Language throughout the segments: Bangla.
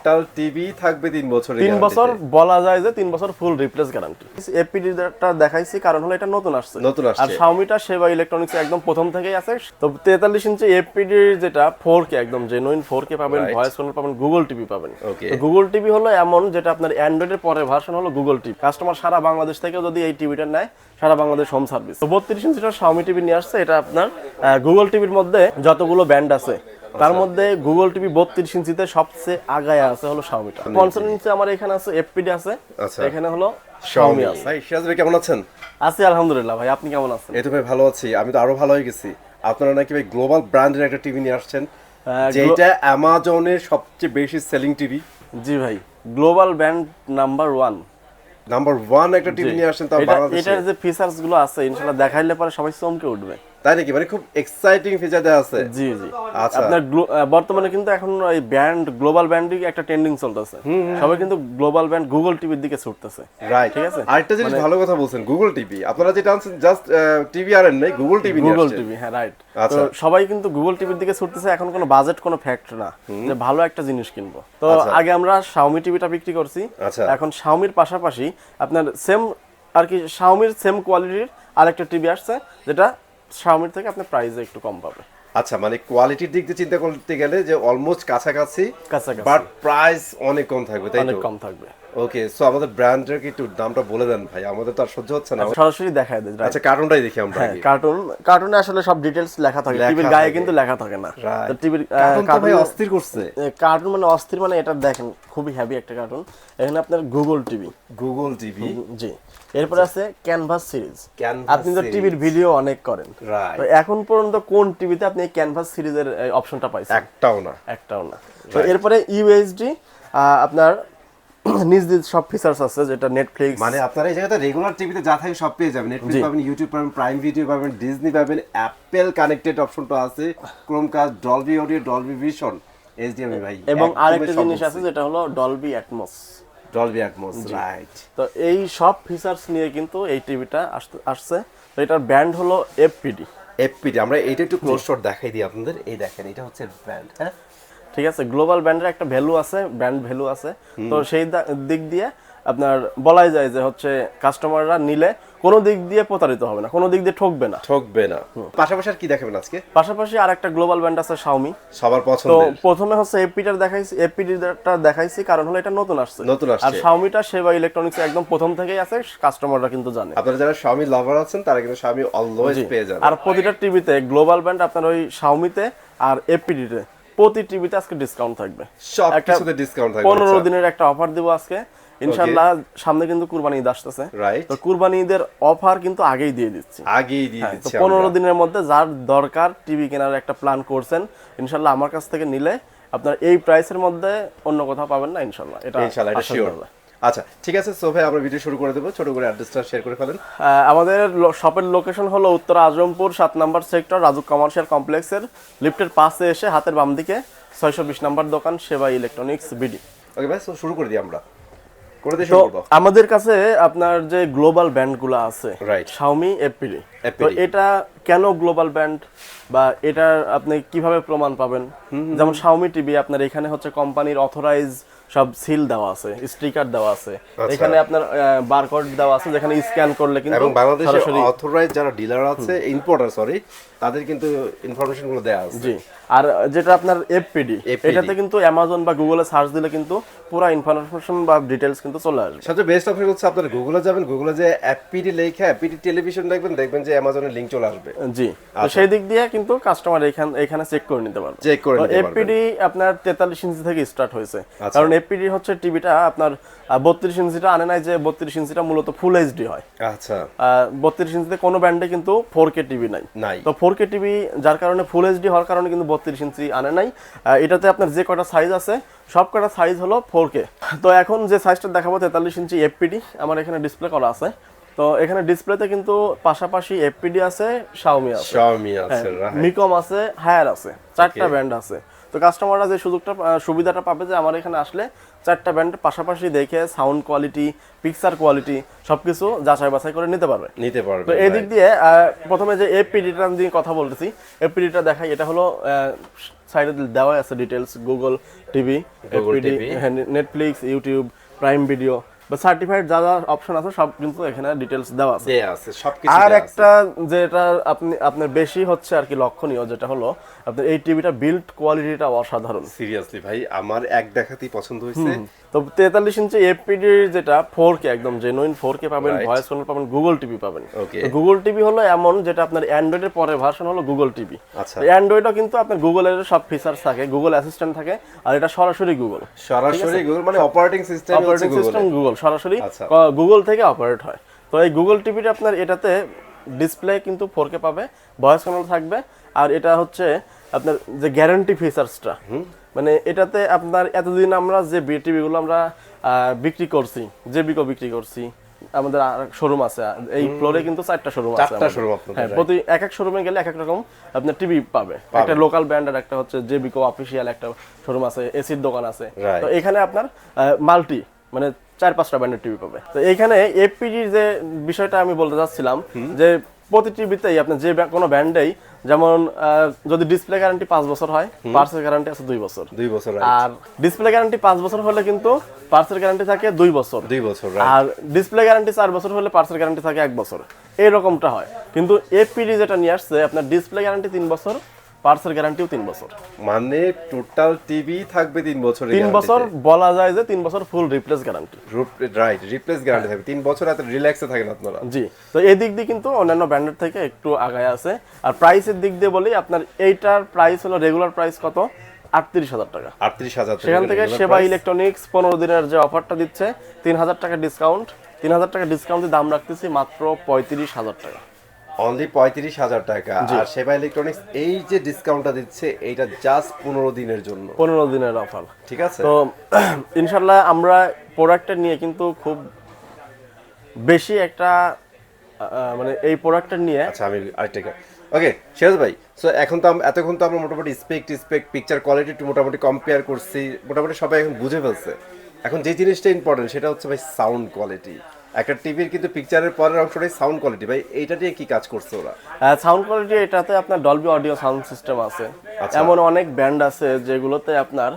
টোটাল টিভি থাকবে 3 বছরের 3 বছর বলা যায় যে 3 বছর ফুল রিপ্লেস গ্যারান্টি। এফপিডিটা দেখাইছি কারণ হলো এটা নতুন আসছে। আর Xiaomiটা সেবা ইলেকট্রনিক্স একদম প্রথম থেকেই আছে। তো 43 ইঞ্চি এফপিডি যেটা 4K একদম জেনুইন 4K পাবেন, ভয়েস কন্ট্রোল পাবেন, গুগল টিভি পাবেন। তো গুগল টিভি হলো এমন যেটা আপনার অ্যান্ড্রয়েডের পরের ভার্সন হলো গুগল টিভি। কাস্টমার সারা বাংলাদেশ থেকে যদি এই টিভিটা নেয়, সারা বাংলাদেশ হোম সার্ভিস। তো 32 ইঞ্চিটা Xiaomi টিভি নিয়ে আসছে। এটা আপনার গুগল টিভির মধ্যে যতগুলো ব্যান্ড আছে তার মধ্যে গুগল টিভি 32 ইঞ্চিতে সবচেয়ে আগায় আছে হলো Xiaomiটা। 55 ইঞ্চি আমার এখানে আছে এফপিডি আছে, এখানে হলো Xiaomi আছে। ভাই সিরাজ ভাই কেমন আছেন? আছি আলহামদুলিল্লাহ। ভাই আপনি কেমন আছেন? এই তো ভাই ভালো আছি। আমি তো আরো ভালো হয়ে গেছি। আপনারা নাকি ভাই গ্লোবাল ব্র্যান্ডের একটা টিভি নিয়ে আসছেন, যেটা অ্যামাজনের সবচেয়ে বেশি সেলিং টিভি। জি ভাই, গ্লোবাল ব্র্যান্ড নাম্বার 1 একটা টিভি নিয়ে আসছেন, তাও বাংলাদেশে। এটার যে ফিচারস গুলো আছে ইনশাআল্লাহ দেখাইলে পরে সবাই চমকে উঠবে। তাই নাকি? মানে খুব এক্সাইটিং ফিচার দেওয়া আছে। জি জি। আচ্ছা, আপনার বর্তমানে কিন্তু এখন এই ব্র্যান্ড গ্লোবাল ব্র্যান্ডই একটা ট্রেন্ডিং চলতেছে। সবাই কিন্তু গ্লোবাল ব্র্যান্ড গুগল টিভির দিকে ছুটতেছে। রাইট, ঠিক আছে। আরেকটা জিনিস ভালো কথা বলছেন, গুগল টিভি আপনারা যেটা আনছেন জাস্ট টিভি আর নাই, গুগল টিভি নিয়ে আসছেন। গুগল টিভি, হ্যাঁ রাইট। তো সবাই কিন্তু গুগল টিভির দিকে ছুটতেছে। এখন কোনো বাজেট কোনো ফ্যাক্ট না যে ভালো একটা জিনিস কিনবো। তো আগে আমরা Xiaomi টিভিটা বিক্রি করছি। এখন Xiaomiর পাশাপাশি আপনার সেম আর কি Xiaomiর সেম কোয়ালিটির আরেকটা টিভি আসছে, যেটা Xiaomiর থেকে আপনি প্রাইসে একটু কম পাবে। আচ্ছা, মানে কোয়ালিটির দিক দিয়ে চিন্তা করতে গেলে যে অলমোস্ট কাছাকাছি, বাট প্রাইস অনেক কম থাকবে, তাই তো? অনেক কম থাকবে। ওকে, সো আমাদের ব্র্যান্ডের কি একটু দামটা বলে দেন ভাই, আমাদের তো আর সহ্য হচ্ছে না। সরাসরি দেখায় দেন। আচ্ছা, কার্টুনটাই দেখি আমরা। হ্যাঁ, কার্টুনে আসলে সব ডিটেইলস লেখা থাকে, টিভির গায়ে কিন্তু লেখা থাকে না। তো টিভির কার্টুন ভাই অস্থির করছে। কার্টুন মানে অস্থির, মানে এটা দেখেন খুবই হেভি একটা কার্টুন। এখানে আপনার গুগল টিভি, জি। এরপর আছে ক্যানভাস সিরিজ। আপনি তো টিভির ভিডিও অনেক করেন, তো এখন পর্যন্ত কোন টিভিতে আপনি এই ক্যানভাস সিরিজের অপশনটা পাইছেন? একটাও না। তো এরপরে ইউএসডি আপনার নিজ সব ফিচারস আছে, যেটা নেটফ্লিক্স, মানে আপনারা এই জায়গাতে রেগুলার টিভিতে যা থাকে সব পেয়ে যাবেন। নেটফ্লিক্স পাবেন, ইউটিউব পাবেন, প্রাইম ভিডিও পাবেন, ডিজনি পাবেন, অ্যাপল কানেক্টেড অপশনটা আছে, Chromecast, Dolby audio, Dolby vision, HDMI ভাই। এবং আরেকটা জিনিস আছে যেটা হলো ডলবি অ্যাটমস। রাইট। তো এই সব ফিচারস নিয়ে কিন্তু এই টিভিটা আসছে। তো এটার ব্র্যান্ড হলো এফপিডি। আমরা এইটা একটু ক্লোজ শট দেখাই দিই আপনাদের। এই দেখেন, এটা হচ্ছে ব্র্যান্ড। হ্যাঁ, ঠিক আছে। গ্লোবাল ব্র্যান্ডের একটা ভ্যালু আছে, ব্র্যান্ড ভ্যালু আছে। তো সেই দিক দিয়ে আপনার বলাই যায় যে হচ্ছে কাস্টমাররা নিলে কোনো দিক দিয়ে প্রতারিত হবে না, কোনো দিক দিয়ে ঠকবে না। পাশাপাশি আর কি দেখাবেন আজকে? পাশাপাশি আরেকটা গ্লোবাল ব্র্যান্ড আছে Xiaomi, সবার পছন্দের। তো প্রথমে হচ্ছে এফপিডিটা দেখাইছি কারণ হলো এটা নতুন আসছে। আর Xiaomiটা সেবা ইলেকট্রনিক্স একদম প্রথম থেকেই আছে, কাস্টমাররা কিন্তু জানে। আপনারা যারা Xiaomi লাভার আছেন তারা কিন্তু Xiaomi অলওয়েজ পেয়ে যাবেন। আর প্রতিটা টিভিতে গ্লোবাল ব্র্যান্ড আপনার ওই Xiaomiতে আর এফপিডিতে প্রতি টিভিতে আজকে ডিসকাউন্ট থাকবে। সব কিছুতে ডিসকাউন্ট থাকবে। 15 দিনের একটা অফার দেব আজকে ইনশাআল্লাহ। সামনে কিন্তু কুরবানি ঈদ আসতেছে, তো কুরবানি ঈদের অফার কিন্তু আগেই দিয়ে দিচ্ছি। তো 15 দিনের মধ্যে যার দরকার টিভি কেনার একটা প্ল্যান করছেন, ইনশাআল্লাহ আমার কাছ থেকে নিলে আপনার এই প্রাইসের মধ্যে অন্য কোথাও পাবেন না ইনশাআল্লাহ। এটা শিওর। আচ্ছা, ঠিক আছে। সো ভাই, আমরা ভিডিও শুরু করে দেব। ছোট করে অ্যাড্রেসটা শেয়ার করে ফেলেন। আমাদের শপের লোকেশন হলো উত্তর আজমপুর 7 নম্বর সেক্টর, রাজুক কমার্শিয়াল কমপ্লেক্সের লিফটের পাশে এসে হাতের বাম দিকে 620 নম্বর দোকান, সেবা ইলেকট্রনিক্স বিডি। ওকে ভাই, সো শুরু করে দিই আমরা। আমাদের কাছে আপনার যে গ্লোবাল ব্র্যান্ডগুলো আছে Xiaomi, এফপিডি, তো এটা কেন গ্লোবাল ব্র্যান্ড বা এটার আপনি কিভাবে প্রমাণ পাবেন? যেমন Xiaomi টিভি আপনার এখানে হচ্ছে কোম্পানির অথরাইজ সব সিল দেওয়া আছে, স্টিকার দেওয়া আছে, এখানে আপনার বারকোড দেওয়া আছে, যেখানে স্ক্যান করলে কিন্তু এবং বাংলাদেশে অথরাইজ যারা ডিলার আছে, ইম্পোর্টার তাদের কিন্তু ইনফরমেশন গুলো দেওয়া আছে। জি। আর যেটা আপনার এফপিডি, এটাতে কিন্তু অ্যামাজন বা গুগলে সার্চ দিলে কিন্তু পুরো ইনফরমেশন বা ডিটেইলস কিন্তু চলে আসবে। সবচেয়ে বেস্ট অপশন হচ্ছে আপনারা গুগলে যাবেন, গুগলে যে এফপিডি লেখা এফপিডি টেলিভিশন দেখবেন যে অ্যামাজনের লিংক চলে আসবে। জি। তো সেই দিক দিয়ে কিন্তু কাস্টমার এখানে চেক করে নিতে পারবে। এফপিডি আপনার 43 ইঞ্চি থেকে স্টার্ট হয়েছে, কারণ এফপিডি হচ্ছে টিভিটা আপনার 32 ইঞ্চিটা আনে নাই, যে 32 ইঞ্চিটা মূলত ফুল এইচডি হয়। আচ্ছা, 32 ইঞ্চিতে কোনো ব্র্যান্ডে কিন্তু 4K টিভি নাই। তো 4K টিভি যার কারণে ফুল এইচডি হওয়ার কারণে কিন্তু 32 ইঞ্চি আনে নাই। এটাতে আপনার যে কটা সাইজ আছে সব কটা সাইজ হলো 4K। তো এখন যে সাইজটা দেখাবো 43 ইঞ্চি এফপিডি আমার এখানে ডিসপ্লে করা আছে। তো এখানে ডিসপ্লেতে কিন্তু পাশাপাশি এফপিডি আছে, Xiaomi আছে, মিকম আছে, হায়ার আছে, 4টা ব্র্যান্ড আছে। তো কাস্টমাররা যে সুবিধাটা পাবে যে আমার এখানে আসলে 4টা ব্র্যান্ডের পাশাপাশি দেখে সাউন্ড কোয়ালিটি, পিকচার কোয়ালিটি সবকিছু যাচাই বাছাই করে নিতে পারবে। তো এই দিক দিয়ে প্রথমে যে এফপিডিটা নিয়ে কথা বলতেছি, এফপিডিটা দেখাই। এটা হলো সাইডে দেওয়া আছে details, Google TV, FPD, Netflix, YouTube, prime video বা সার্টিফাইড যা যা অপশন আছে সব কিন্তু এখানে ডিটেলস দেওয়া আছে। আর একটা যেটা আপনার বেশি হচ্ছে আর কি লক্ষণীয়, যেটা হলো আপনার এই টিভিটা বিল্ড কোয়ালিটিটা অসাধারণ। সিরিয়াসলি ভাই আমার এক দেখাতেই পছন্দ হয়েছে। তো 43 ইঞ্চি এফপিডি যেটা 4K একদম জেনুইন 4K পাবেন, ভয়েস কন্ট্রোল পাবেন, গুগল টিভি পাবেন। গুগল টিভি হলো এমন যেটা আপনার অ্যান্ড্রয়েডের পরে ভার্সন হলো গুগল টিভি। অ্যান্ড্রয়েডও কিন্তু আপনার গুগলের সব ফিচার্স থাকে, গুগল অ্যাসিস্ট্যান্ট থাকে, আর এটা সরাসরি গুগল মানে অপারেটিং সিস্টেম গুগল সরাসরি গুগল থেকে অপারেট হয়। তো এই গুগল টিভিটা আপনার এটাতে ডিসপ্লে কিন্তু 4K পাবে, ভয়েস কন্ট্রোল থাকবে, আর এটা হচ্ছে আপনার যে গ্যারান্টি ফিচার্সটা, মানে এটাতে আপনার এতদিন আমরা যে টিভিগুলো আমরা বিক্রি করছি, জেবিকো বিক্রি করছি, আমাদের শোরুম আছে এই ফ্লোরে কিন্তু 4টা শোরুম আছে। হ্যাঁ, প্রতি এক এক শোরুমে গেলে এক এক রকম আপনার টিভি পাবে। একটা লোকাল ব্র্যান্ডের, একটা হচ্ছে জেবিকো অফিসিয়াল একটা শোরুম আছে, এসির দোকান আছে। তো এখানে আপনার মাল্টি মানে 4-5টা ব্র্যান্ডের টিভি পাবে। তো এইখানে এফপিডির যে বিষয়টা আমি বলতে চাচ্ছিলাম, যে প্রতি টিভিতেই আপনার যে কোনো ব্র্যান্ডেই, যেমন যদি ডিসপ্লে গ্যারান্টি 5 বছর হয়, পার্টসের গ্যারান্টি আছে 2 বছর। আর ডিসপ্লে গ্যারান্টি 5 বছর হলে কিন্তু পার্টসের গ্যারান্টি থাকে 2 বছর। আর ডিসপ্লে গ্যারান্টি 4 বছর হলে পার্টসের গ্যারান্টি থাকে 1 বছর। এইরকমটা হয়। কিন্তু এফপিডি যেটা নিয়ে আসছে আপনার ডিসপ্লে গ্যারান্টি 3 বছর, পার্টসের গ্যারান্টিও 3 বছর, মানে টোটাল টিভি থাকবে 3 বছর। 3 বছর বলা যায় যে 3 বছর ফুল replace guarantee. Right, replace guarantee থাকবে 3 বছর, এত রিল্যাক্সে থাকেন আপনারা। জি, তো এই দিক দিয়ে কিন্তু অন্যান্য ব্র্যান্ডের থেকে একটু আগায় আছে। আর প্রাইসের দিক দিয়ে বলি, আপনার এইটার প্রাইস হলো রেগুলার প্রাইস কত, 38,000 টাকা। 38,000 টাকা। সেখান থেকে সেবা ইলেকট্রনিক্স 15 দিনের যে অফারটা দিচ্ছে, 3,000 টাকা ডিসকাউন্ট, 3,000 টাকা ডিসকাউন্টে দাম রাখতেছি মাত্র 35,000 টাকা। অনলি 35,000 টাকা। আর সেবা ইলেকট্রনিক্স এই যে ডিসকাউন্টটা দিচ্ছে, এইটা জাস্ট 15 দিনের জন্য, 15 দিনের অফার। ঠিক আছে। তো ইনশাআল্লাহ আমরা প্রোডাক্টটা নিয়ে কিন্তু খুব বেশি একটা মানে এই প্রোডাক্টটা নিয়ে, আচ্ছা আমি আরেকটা ওকে শেষ ভাই। সো এখন তো এতক্ষণ তো আমরা মোটামুটি স্পেক পিকচার কোয়ালিটি মোটামুটি কম্পেয়ার করছি, মোটামুটি সবাই এখন বুঝে ফেলছে। এখন যে জিনিসটা ইম্পর্টেন্ট সেটা হচ্ছে ভাই সাউন্ড কোয়ালিটি। একটা টিভির কিন্তু পিকচারের পরের অংশটাই সাউন্ড কোয়ালিটি। ভাই এইটা নিয়ে কি কাজ করছে ওরা? সাউন্ড কোয়ালিটি এটাতে আপনার ডলবি অডিও সাউন্ড সিস্টেম আছে। এমন অনেক ব্যান্ড আছে যেগুলোতে আপনার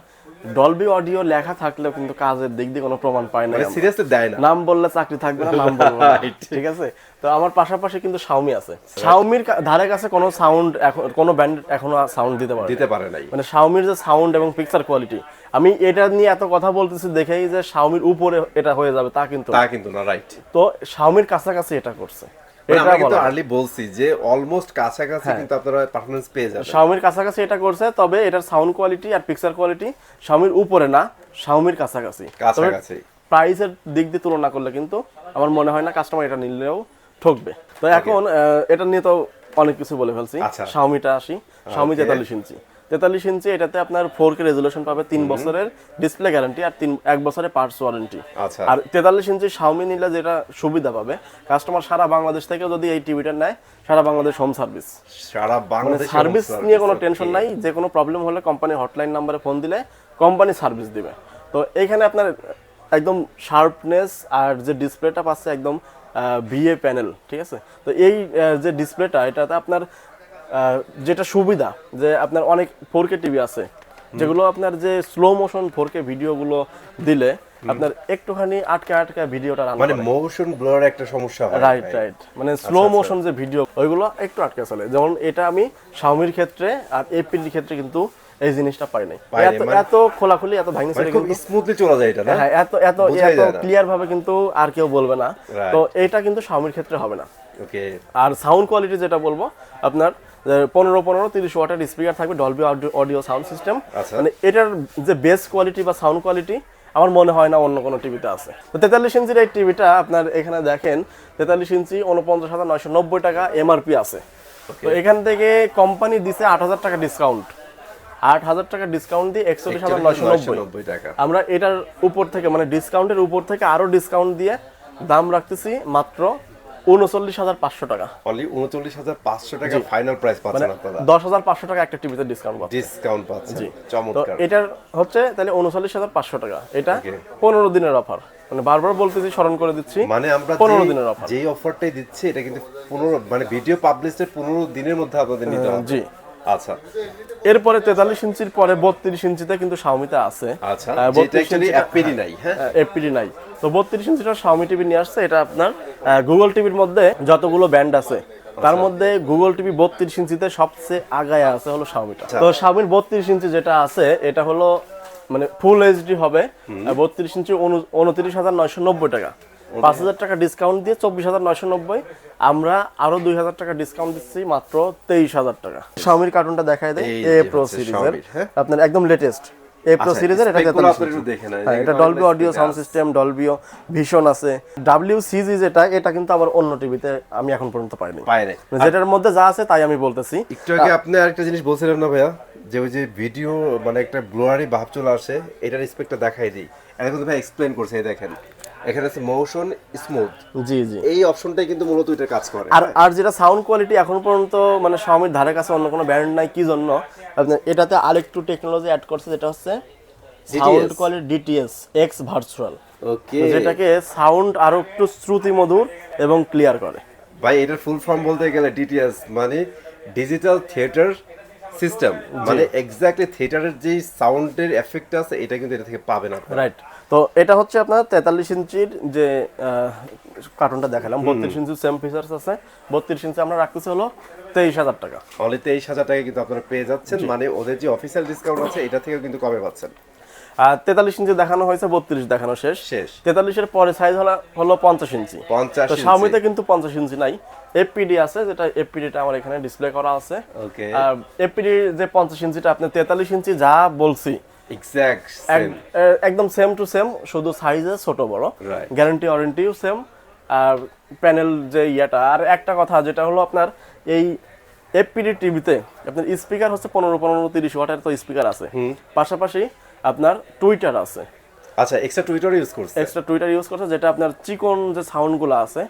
ডলবি অডিও লেখা থাকলেও কিন্তু কাজের দিক দিয়ে কোনো প্রমাণ পায় না, সিরিয়াসলি দেয় না। নাম বললে চাকরি থাকবে না, নাম বলবো না, ঠিক আছে। তো আমার পাশাপাশি কিন্তু শাওমি আছে। শাওমির ধারে কাছে কোনো সাউন্ড কোনো ব্যান্ড এখনো সাউন্ড দিতে পারে নাই। মানে শাওমির যে সাউন্ড এবং পিকচার কোয়ালিটি, আমি এটা নিয়ে এত কথা বলতেছি দেখেই যে শাওমির উপরে এটা হয়ে যাবে তা কিন্তু না, রাইট। তো শাওমির কাছাকাছি এটা করছে। আমরা কিন্তু আর্লি বলছি যে অলমোস্ট কাছাকাছি কিন্তু আপনারা পারফরম্যান্স পেয়ে যাবেন। শাওমির কাছাকাছি এটা করছে, তবে এটার সাউন্ড কোয়ালিটি আর পিকচার কোয়ালিটি শাওমির উপরে না, শাওমির কাছাকাছি। প্রাইসের দিক দিয়ে তুলনা করলে কিন্তু আমার মনে হয় না কাস্টমার এটা নিলেও ঠকবে। তো এখন এটা নিয়ে তো অনেক কিছু বলে ফেলছি। শাওমিটা আসি, শাওমি 43 ইঞ্চি। 43 ইঞ্চি এটাতে আপনার 4K রেজুলেশন পাবে, 3 বছরের ডিসপ্লে গ্যারান্টি, আর 1 বছরের পার্টস ওয়ারেন্টি। আর 43 ইঞ্চি শাওমি নিলে যেটা সুবিধা পাবে, কাস্টমার সারা বাংলাদেশ থেকে যদি এই টিভিটা নেয়, সারা বাংলাদেশ হোম সার্ভিস, সারা বাংলাদেশ সার্ভিস নিয়ে কোনো টেনশন নাই। যে কোনো প্রবলেম হলে কোম্পানি হটলাইন নাম্বারে ফোন দিলে কোম্পানি সার্ভিস দিবে। তো এইখানে আপনার একদম শার্পনেস আর যে ডিসপ্লেটা পাচ্ছে একদম ভিএ প্যানেল, ঠিক আছে। তো এই যে ডিসপ্লেটা, এটাতে আপনার যেটা সুবিধা যে আপনার অনেক 4K টিভি আছে যেগুলো আপনার যে স্লো মোশন 4K ভিডিওগুলো দিলে আপনার একটুখানি আটকা ভিডিওটা রান, মানে মোশন ব্লার একটা সমস্যা হয়। রাইট, মানে স্লো মোশন যে ভিডিও ওইগুলো একটু আটকে চলে। যেমন এটা আমি শাওমির ক্ষেত্রে আর এপিডির ক্ষেত্রে কিন্তু এই জিনিসটা পাই নাই। এত খোলাখুলি, এত ভাঙনি চলে, খুব স্মুথলি চলে যায় এটা না। হ্যাঁ, এত ক্লিয়ার ভাবে কিন্তু আর কেউ বলবে না। তো এটা কিন্তু শাওমির ক্ষেত্রে হবে না। ওকে। আর সাউন্ড কোয়ালিটি যেটা বলবো, আপনার 15-30 ওয়াটের স্পিকার থাকবে, ডলবি অডিও সাউন্ড সিস্টেম। মানে এটার যে বেস কোয়ালিটি বা সাউন্ড কোয়ালিটি আমার মনে হয় না অন্য কোনো টিভিতে আছে। তো 43 ইঞ্চির এই টিভিটা আপনার এখানে দেখেন, 43 ইঞ্চি 49,990 টাকা এমআরপি আছে। তো এখান থেকে কোম্পানি দিছে 8,000 টাকা ডিসকাউন্ট, 8,000 টাকা ডিসকাউন্ট দিয়ে 41,990 টাকা। আমরা এটার উপর থেকে মানে ডিসকাউন্টের উপর থেকে আরো ডিসকাউন্ট দিয়ে দাম রাখতেছি মাত্র 39,500 টাকা। অনলি 39,500 টাকা ফাইনাল প্রাইস পাচ্ছেন আপনারা। 10,500 টাকা একটা টিভিতে ডিসকাউন্ট পাচ্ছেন। ডিসকাউন্ট পাচ্ছেন, তো চমৎকার। এটার হচ্ছে তাহলে 39,500 টাকা। এটা 15 দিনের অফার, মানে বারবার বলতেছি, স্মরণ করে দিচ্ছি, মানে আমরা 15 দিনের অফার। যেই অফারটাই দিচ্ছি এটা কিন্তু 15 মানে ভিডিও পাবলিশের 15 দিনের মধ্যে আপনাদের নিতে হবে। জি আচ্ছা, এরপরে 43 ইঞ্চির পরে 32 ইঞ্চিতে কিন্তু শাওমিতে আছে। আচ্ছা, যেটা অ্যাকচুয়ালি অ্যাপেডি নাই। হ্যাঁ, এপিডি নাই। তো 32 ইঞ্চিটা শাওমি টিভি নিয়ে আসছে। এটা আপনার গুগল টিভির মধ্যে যতগুলো ব্যান্ড আছে তার মধ্যে গুগল টিভি 32 ইঞ্চিতে সবচেয়ে আগায় আছে হলো শাওমিটা। তো শাওমির 32 ইঞ্চি যেটা আছে এটা হলো মানে ফুল এইচডি হবে। 32 ইঞ্চি 29,990 টাকা। 5,000 টাকা ডিসকাউন্ট দিয়ে 24,990। আমরা আরো 2,000 টাকা ডিসকাউন্ট দিচ্ছি মাত্র 23,000 টাকা। শাওমির কার্টুনটা দেখায় দেয় এ প্রো সিরিজের, আপনার একদম লেটেস্ট এ প্রো সিরিজের। এটা এটা Dolby audio sound system, Dolby vision আছে। WCG এটা কিন্তু আবার অন্য টিভিতে আমি এখন পর্যন্ত পাইনি। যেটার মধ্যে যা আছে তাই আমি বলতেছি। একটু আগে আপনি আরেকটা জিনিস বলছিলেন না ভাইয়া, যে ওই যে ভিডিও মানে একটা ব্লোয়ারি ভাব চলে আসে, এটার রিসপেক্টটা দেখাই দিই। এটা কিন্তু ভাই এক্সপ্লেইন করছে, এই দেখেন এখানে আছে মোশন স্মুথ। জি জি, এই অপশনটাই কিন্তু মূলত এটা কাজ করে। আর যেটা সাউন্ড কোয়ালিটি এখন পর্যন্ত মানে শাওমির ধারে কাছে অন্য কোনো ব্র্যান্ড নাই। কি জন্য আপনি এটাতে আরেকটু টেকনোলজি অ্যাড করছে, যেটা হচ্ছে sound quality DTS X virtual. Okay, যেটাকে সাউন্ড আরো একটু শ্রুতি মধুর এবং ক্লিয়ার করে। ভাই এটার ফুল ফর্ম বলতে গেলে DTS মানে ডিজিটাল থিয়েটার সিস্টেম, মানে এক্স্যাক্টলি থিয়েটারের যে সাউন্ডের এফেক্ট আছে এটা কিন্তু এটা থেকে পাবেন আপনারা। রাইট। তো এটা হচ্ছে আপনার 43 ইঞ্চির যে কার্টুনটা দেখালাম, 32 ইঞ্চি সেম ফিচারস আছে। 32 ইঞ্চি আমরা রাখতেছি হলো 23,000 টাকা। অনলি 23,000 টাকা কিন্তু আপনারা পেয়ে যাচ্ছেন, মানে ওদের যে অফিসিয়াল ডিসকাউন্ট আছে এটা থেকেও কিন্তু কমে পাচ্ছেন। 43 ইঞ্চি দেখানো হয়েছে, 32 দেখানো শেষ। 43 এর পরে সাইজ হলো 50 ইঞ্চি। তো শাওমিতে কিন্তু 50 ইঞ্চি নাই, এফপিডি আছে, যেটা এফপিডিটা আমার এখানে ডিসপ্লে করা আছে। ওকে, এফপিডি যে 50 ইঞ্চিটা আপনি 43 ইঞ্চি যা বলছি এক্স্যাক্ট একদম সেম টু সেম, শুধু সাইজে ছোট বড়, গ্যারান্টি ওয়ারেন্টিও সেম। আর প্যানেল যে ইয়াটা, আর একটা কথা যেটা হলো আপনার এই এফপিডি টিভিতে আপনার স্পিকার হচ্ছে 15-30 ওয়াটের তো স্পিকার আছে, পাশাপাশি আপনার টুইটার আছে। আচ্ছা, এক্সট্রা টুইটার ইউজ করছে, যেটা আপনার চিকন যে সাউন্ডগুলো আছে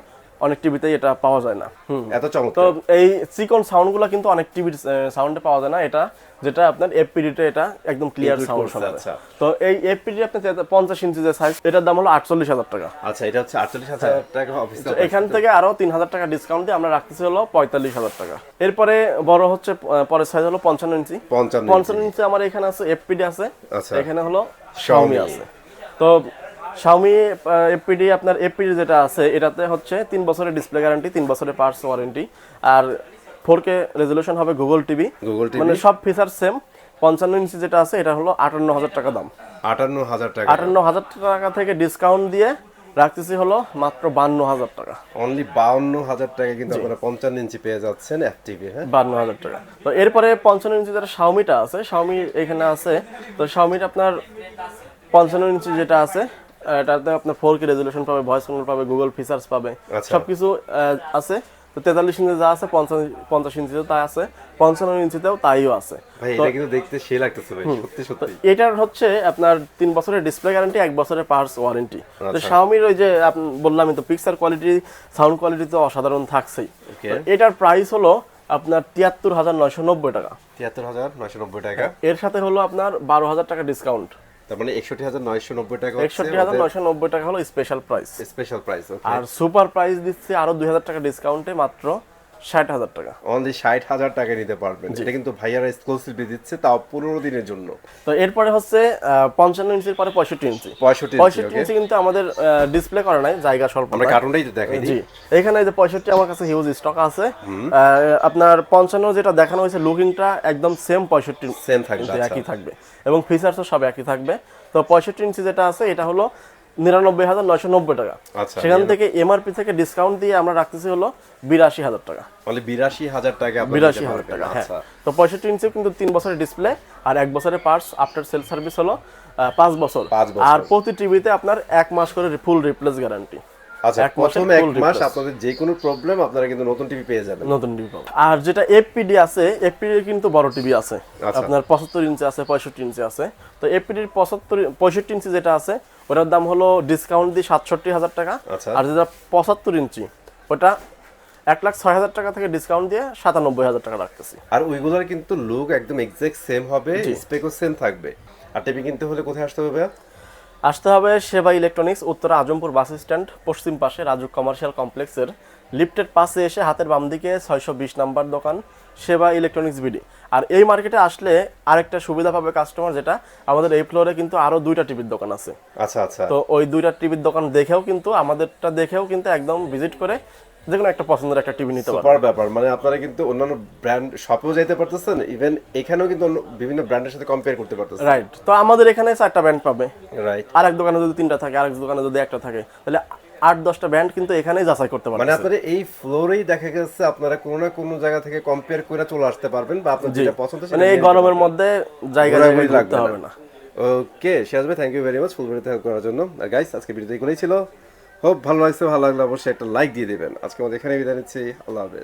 অনেক টিভিতে এটা পাওয়া যায় না। এত চমৎকার। তো এই চিকন সাউন্ডগুলো কিন্তু অনেক টিভির সাউন্ডে পাওয়া যায় না, এটা যেটা আপনার এফপিডিতে এটা একদম ক্লিয়ার সাউন্ড শোনাবে। তো এই এফপিডি আপনি 50 ইঞ্চি যে সাইজ, এটার দাম হলো 48,000 টাকা। আচ্ছা, এটা হচ্ছে 48,000 টাকা অফিসিয়াল। এখান থেকে আরো 3,000 টাকা ডিসকাউন্ট দিয়ে আমরা রাখতেছি হলো 45,000 টাকা। এরপরে বড় হচ্ছে পরের সাইজ হলো 55 ইঞ্চি। 55 ইঞ্চি আমার এখানে আছে, এফপিডি আছে, এখানে হলো শাওমি আছে। তো শাওমি এফপিডি, আপনার এফপিডি যেটা আছে এটাতে হচ্ছে 3 বছরের ডিসপ্লে গ্যারান্টি, 3 বছরের পার্টস ওয়ারেন্টি, আর 4K রেজলিউশন হবে গুগল টিভি, মানে সব ফিচার সেম। 55 ইঞ্চি যেটা আছে এটা হলো 58,000 টাকা দাম। 58,000 টাকা। 58,000 টাকা থেকে ডিসকাউন্ট দিয়ে রাখতেছি হলো মাত্র 52,000 টাকা। অনলি 52,000 টাকা কিন্তু আপনারা 55 ইঞ্চি পেয়ে যাচ্ছেন এফটিভি। হ্যাঁ, 52,000 টাকা। তো এরপরে 55 ইঞ্চি যেটা শাওমিটা আছে, শাওমি এখানে আছে। তো শাওমিটা আপনার 55 ইঞ্চি যেটা আছে এটাতে আপনার 4K রেজলিউশন পাবে, ভয়েস কন্ট্রোল পাবে, গুগল ফিচার্স পাবে, সবকিছু আছে। তো 43 ইঞ্চি যা আছে 50 ইঞ্চিতেও তাই আছে, 55 ইঞ্চিতেও তাইও আছে। ভাই এটা কিন্তু দেখতে সেই লাগতেছে ভাই, সত্যি সত্যি। এটার হচ্ছে আপনার 3 বছরের ডিসপ্লে গ্যারান্টি, 1 বছরের পার্টস ওয়ারেন্টি। তো শাওমির ওই যে আপনি বললামই তো, পিকচার কোয়ালিটি, সাউন্ড কোয়ালিটি তো অসাধারণ থাকছেই। এটার প্রাইস হলো আপনার 73,990 টাকা। 73,990 টাকা। এর সাথে হলো আপনার 12,000 টাকা ডিসকাউন্ট, তার মানে 61,990 টাকা। 61,990 টাকা হলো স্পেশাল প্রাইস। ওকে। আর সুপার প্রাইস দিচ্ছে আরো 2,000 টাকা ডিসকাউন্টে মাত্র 60,000 টাকা। অনলি 60,000 টাকা নিতে পারবেন। এটা কিন্তু ভাইয়ারা এক্সক্লুসিভলি দিচ্ছে, তাও 15 দিনের জন্য। তো এরপরে হচ্ছে 55 ইঞ্চির পরে 65 ইঞ্চি। 65 ইঞ্চি কিন্তু আমাদের ডিসপ্লে করা নাই, জায়গা স্বল্প। আমরা কার্টুনটাই তো দেখাই দিই। জি, এখানে এই যে 65 আমার কাছে হিউজ স্টক আছে। আপনার 55 যেটা দেখানো হয়েছে লুকিংটা একদম সেম 65 সেম থাকবে, একই থাকবে, এবং ফিচারসও সব একই থাকবে। তো 65 ইঞ্চি যেটা আছে এটা হলো 99,990 টাকা। সেখান থেকে এমআরপি থেকে ডিসকাউন্ট দিয়ে আমরা রাখতেছি হলো 82,000 টাকা। মানে 82,000 টাকা। 82,000 টাকা, হ্যাঁ। তো 65 ইঞ্চি কিন্তু 3 বছরের ডিসপ্লে আর 1 বছরের পার্টস আফটার সেল সার্ভিস হলো 5 বছর। আর প্রতি টিভিতে আপনার 1 মাস করে ফুল রিপ্লেস গ্যারান্টি। আচ্ছা, প্রথমে 1 মাস আপনাদের যে কোনো প্রবলেম আপনারা কিন্তু নতুন টিভি পেয়ে যাবেন, নতুন টিভি পাবেন। আর যেটা এফপিডি আছে, এফপিডি কিন্তু বড় টিভি আছে, আপনার 75 ইঞ্চি আছে, 65 ইঞ্চি আছে। তো এফপিডির 65 ইঞ্চি যেটা আছে ওটার দাম হলো ডিসকাউন্ট দিয়ে 67,000 টাকা। আর যেটা 75 ইঞ্চি ওটা 1,06,000 টাকা থেকে ডিসকাউন্ট দিয়ে 97,000 টাকা রাখতেছি। আর ওইগুলোর কিন্তু লুক একদম এক্সাক্ট সেম হবে, স্পেকও সেম থাকবে। আর টিভি কিনতে হলে কোথায় আসতে হবে? আসতে হবে সেবা electronics, Uttara Azampur bus stand, পশ্চিম পাশে রাজুক কমার্শিয়াল কমপ্লেক্সের লিফটের পাশে এসে হাতের বাম দিকে 620 নাম্বার দোকান সেবা ইলেকট্রনিক্স বিডি। আর এই মার্কেটে আসলে আরেকটা সুবিধা পাবে কাস্টমার, যেটা আমাদের এই ফ্লোরে কিন্তু আরো 2টা টিভির দোকান আছে। আচ্ছা আচ্ছা। তো ওই 2টা টিভির দোকান দেখেও কিন্তু আমাদেরটা দেখেও কিন্তু একদম ভিজিট করে যেকোনো একটা পছন্দের একটা টিভি নিতে পারবেন। সুপার ব্যাপার, মানে আপনারা কিন্তু অন্যান্য ব্র্যান্ড শপেও যেতে পারতেছেন, ইভেন এখানেও কিন্তু বিভিন্ন ব্র্যান্ডের সাথে কম্পেয়ার করতে পারতেছেন। রাইট। তো আমাদের এখানে 4টা ব্র্যান্ড পাবে, রাইট। আর এক দোকানে যদি 3টা থাকে, আরেক দোকানে যদি 1টা থাকে, তাহলে 8-10টা ব্র্যান্ড কিন্তু এখানেই যাচাই করতে পারবেন। মানে আপনারা এই ফ্লোরেই দেখা গেছে আপনারা কোনো না কোনো জায়গা থেকে কম্পেয়ার করে চলে আসতে পারবেন, বা আপনার যেটা পছন্দ মানে এই গরমের মধ্যে জায়গা লাগতে হবে না। ওকে সিরাজ ভাই, থ্যাংক ইউ ভেরি মাচ ফুল ভিডিওতে হেল্প করার জন্য। আর গাইস, আজকে ভিডিওতে এগুলোই ছিল। খুব ভালো লাগছে, ভালো লাগলে অবশ্যই একটা লাইক দিয়ে দিবেন। আজকে আমাদের এখানে বিদায় নিচ্ছি, আল্লাহ হাফেজ।